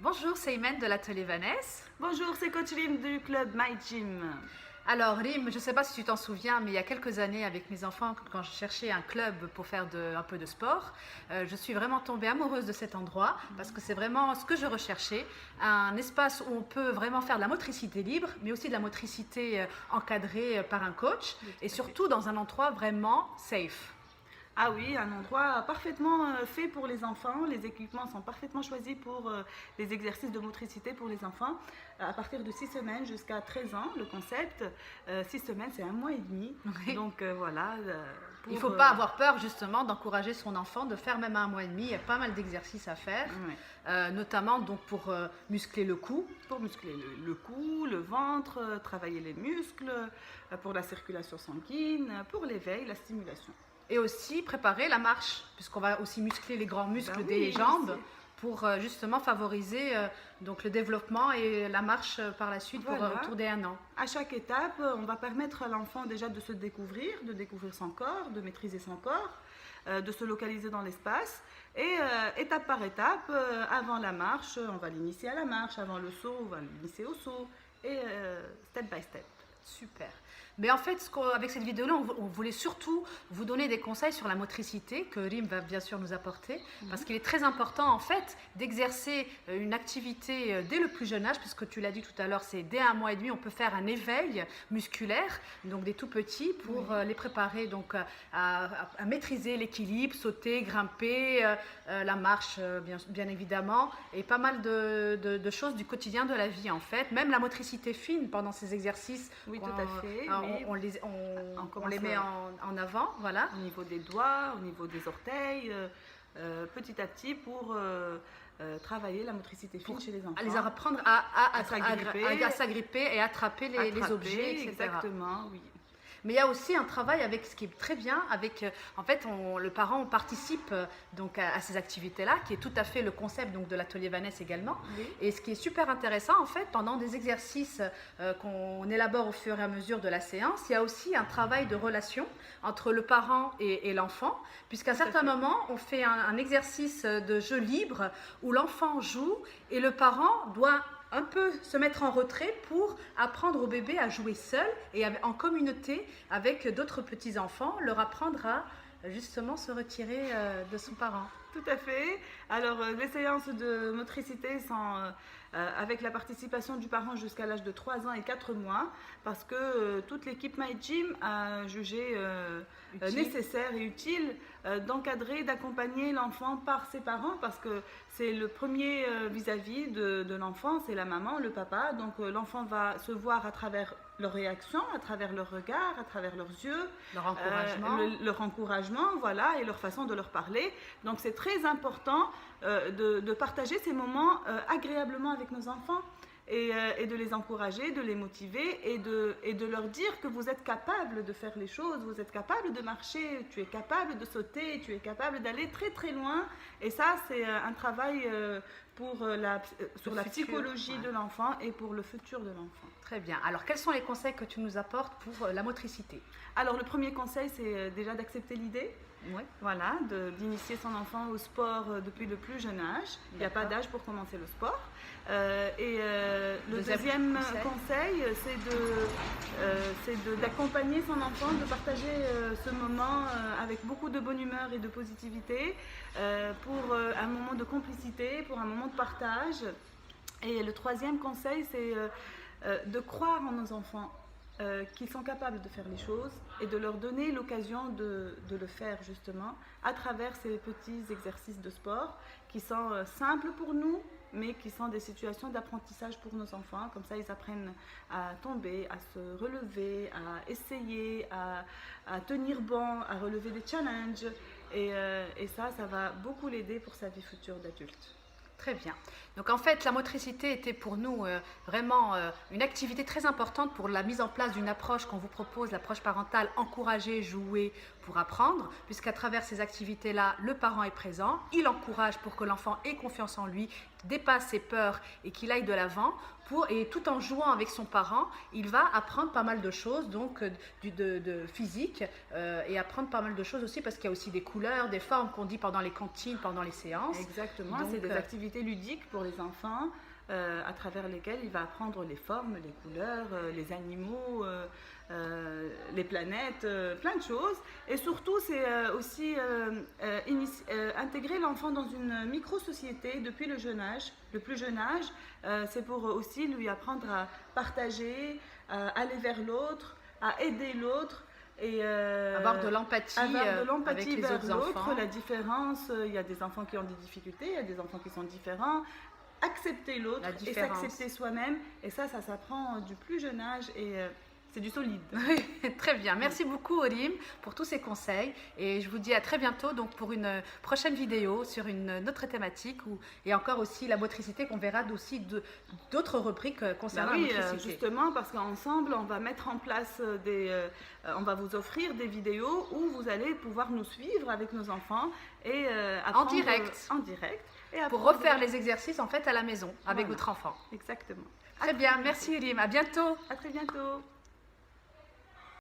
Bonjour, c'est Imen de l'atelier Vanessa. Bonjour, c'est Coach Rim du club My Gym. Alors Rim, je ne sais pas si tu t'en souviens, mais il y a quelques années avec mes enfants, quand je cherchais un club pour faire un peu de sport, je suis vraiment tombée amoureuse de cet endroit parce que c'est vraiment ce que je recherchais, un espace où on peut vraiment faire de la motricité libre, mais aussi de la motricité encadrée par un coach et surtout dans un endroit vraiment safe. Ah oui, un endroit parfaitement fait pour les enfants. Les équipements sont parfaitement choisis pour les exercices de motricité pour les enfants. À partir de 6 semaines jusqu'à 13 ans, le concept. 6 semaines, c'est 1 mois et demi. Oui. Donc voilà. Il ne faut pas avoir peur justement d'encourager son enfant de faire même à 1 mois et demi. Il y a pas mal d'exercices à faire, notamment donc pour muscler le cou. Pour muscler le cou, le ventre, travailler les muscles, pour la circulation sanguine, pour l'éveil, la stimulation. Et aussi préparer la marche, puisqu'on va aussi muscler les grands muscles des oui, jambes pour justement favoriser donc le développement et la marche par la suite pour autour des 1 an. À chaque étape, on va permettre à l'enfant déjà de se découvrir, de découvrir son corps, de maîtriser son corps, de se localiser dans l'espace. Et étape par étape, avant la marche, on va l'initier à la marche, avant le saut, on va l'initier au saut, et step by step. Super. Mais en fait, avec cette vidéo-là, on voulait surtout vous donner des conseils sur la motricité que Rim va bien sûr nous apporter, parce qu'il est très important en fait d'exercer une activité dès le plus jeune âge, puisque tu l'as dit tout à l'heure, c'est dès 1 mois et demi, on peut faire un éveil musculaire, donc des tout petits, pour les préparer donc à maîtriser l'équilibre, sauter, grimper, la marche bien évidemment, et pas mal de choses du quotidien de la vie en fait, même la motricité fine pendant ces exercices. Oui, tout à fait. On les met en avant, voilà. Au niveau des doigts, au niveau des orteils, petit à petit pour travailler la motricité fine chez les enfants. Les apprendre à s'agripper et attraper les objets, etc. Exactement, oui. Mais il y a aussi un travail avec ce qui est très bien, avec en fait le parent participe donc à ces activités-là, qui est tout à fait le concept donc de l'atelier Vanessa également. Oui. Et ce qui est super intéressant en fait, pendant des exercices qu'on élabore au fur et à mesure de la séance, il y a aussi un travail de relation entre le parent et l'enfant, puisqu'à un certain moment, on fait un exercice de jeu libre où l'enfant joue et le parent doit un peu se mettre en retrait pour apprendre au bébé à jouer seul et en communauté avec d'autres petits-enfants, leur apprendre à justement se retirer de son parent. Tout à fait. Alors, les séances de motricité sont avec la participation du parent jusqu'à l'âge de 3 ans et 4 mois, parce que toute l'équipe My Gym a jugé nécessaire et utile d'encadrer, d'accompagner l'enfant par ses parents, parce que c'est le premier vis-à-vis de l'enfant, c'est la maman, le papa. Donc, l'enfant va se voir à travers leurs réactions, à travers leurs regards, à travers leurs yeux, leur encouragement, voilà, et leur façon de leur parler. Donc c'est très important de partager ces moments agréablement avec nos enfants et de les encourager, de les motiver et de leur dire que vous êtes capable de faire les choses, vous êtes capable de marcher, tu es capable de sauter, tu es capable d'aller très très loin. Et ça, c'est un travail sur la psychologie de l'enfant et pour le futur de l'enfant. Très bien. Alors, quels sont les conseils que tu nous apportes pour la motricité? Alors, le premier conseil, c'est déjà d'accepter l'idée. Oui. Voilà, d'initier son enfant au sport depuis le plus jeune âge. Il n'y a pas d'âge pour commencer le sport. Le deuxième conseil, c'est d'accompagner son enfant, de partager ce moment avec beaucoup de bonne humeur et de positivité, pour un moment de complicité, pour un moment de partage. Et le troisième conseil, c'est de croire en nos enfants, qu'ils sont capables de faire les choses et de leur donner l'occasion de le faire justement à travers ces petits exercices de sport qui sont simples pour nous, mais qui sont des situations d'apprentissage pour nos enfants. Comme ça, ils apprennent à tomber, à se relever, à essayer, à tenir bon, à relever des challenges. Et ça va beaucoup l'aider pour sa vie future d'adulte. Très bien. Donc en fait, la motricité était pour nous vraiment une activité très importante pour la mise en place d'une approche qu'on vous propose, l'approche parentale, encourager, jouer pour apprendre, puisqu'à travers ces activités-là, le parent est présent, il encourage pour que l'enfant ait confiance en lui, dépasse ses peurs et qu'il aille de l'avant. Et tout en jouant avec son parent, il va apprendre pas mal de choses, donc de physique, et apprendre pas mal de choses aussi, parce qu'il y a aussi des couleurs, des formes qu'on dit pendant les cantines, pendant les séances. Exactement, c'est des activités activités ludiques pour les enfants à travers lesquelles il va apprendre les formes, les couleurs, les animaux, les planètes, plein de choses. Et surtout, c'est aussi intégrer l'enfant dans une micro-société depuis le jeune âge. Le plus jeune âge, c'est pour aussi lui apprendre à partager, à aller vers l'autre, à aider l'autre. Et avoir de l'empathie avec les vers autres l'autre, enfants. la différence, il y a des enfants qui ont des difficultés, il y a des enfants qui sont différents. Accepter l'autre et s'accepter soi-même, et ça s'apprend du plus jeune âge et c'est du solide. Oui, très bien. Merci beaucoup Orim pour tous ces conseils et je vous dis à très bientôt donc pour une prochaine vidéo sur une autre thématique et encore aussi la motricité qu'on verra aussi d'autres rubriques concernant la motricité. Justement parce qu'ensemble on va mettre en place on va vous offrir des vidéos où vous allez pouvoir nous suivre avec nos enfants et en direct. Et pour refaire les exercices en fait à la maison avec votre enfant. Exactement. Très bien, merci Orim, à bientôt. À très bientôt.